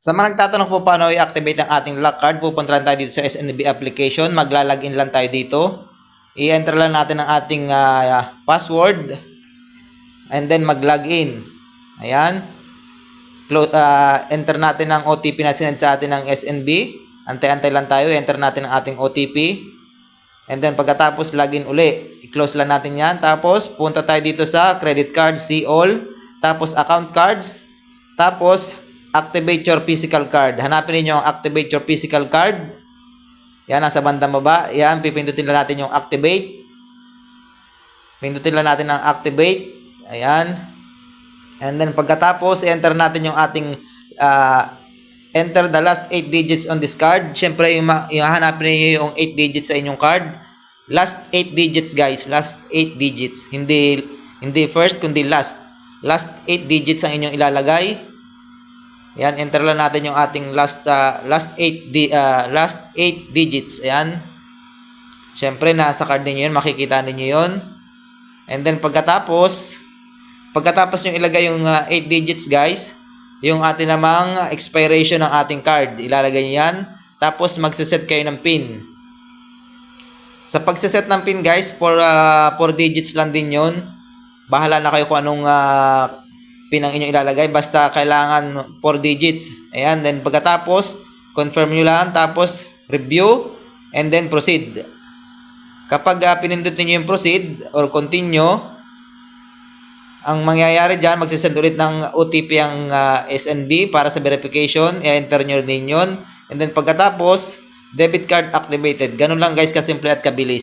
Sa mga nagtatanong po paano i-activate ang ating lock card, pupunta lang tayo dito sa SNB application. Maglalagin lang tayo dito. I-enter lang natin ang ating password. And then mag-login. Ayan. Enter natin ang OTP na sinend sa atin ng SNB. Antay-antay lang tayo. Enter natin ang ating OTP. And then pagkatapos login uli. I-close lang natin yan. Tapos punta tayo dito sa credit card, see all. Tapos account cards. Tapos activate your physical card. Hanapin niyo ang activate your physical card. Yan, nasa bandang baba. Yan, pipindutin lang natin yung activate. Pindutin lang natin ang activate. Ayan. And then pagkatapos, enter natin yung ating enter the last 8 digits on this card. Siyempre, yung hanapin niyo yung 8 digits sa inyong card. Last 8 digits, guys. Last 8 digits. Hindi first, kundi last. Last 8 digits ang inyong ilalagay. Yan, enter lang natin yung ating last 8 digits. Ayan. Syempre nasa card niyo 'yun, makikita niyo 'yon. And then pagkatapos yung ilagay yung 8 digits, guys, yung ating namang expiration ng ating card, ilalagay niyo 'yan. Tapos magse-set kayo ng pin. Sa pagse-set ng pin, guys, 4 digits lang din 'yon. Bahala na kayo kung anong pin ang inyong ilalagay, basta kailangan 4 digits. Ayan, then pagkatapos confirm nyo lang, tapos review and then proceed. Kapag pinindot niyo yung proceed or continue, ang mangyayari dyan, magsisend ulit ng OTP ang SNB para sa verification. I-enter nyo din yun, and then pagkatapos debit card activated. Ganun lang, guys, kasimple at kabilis.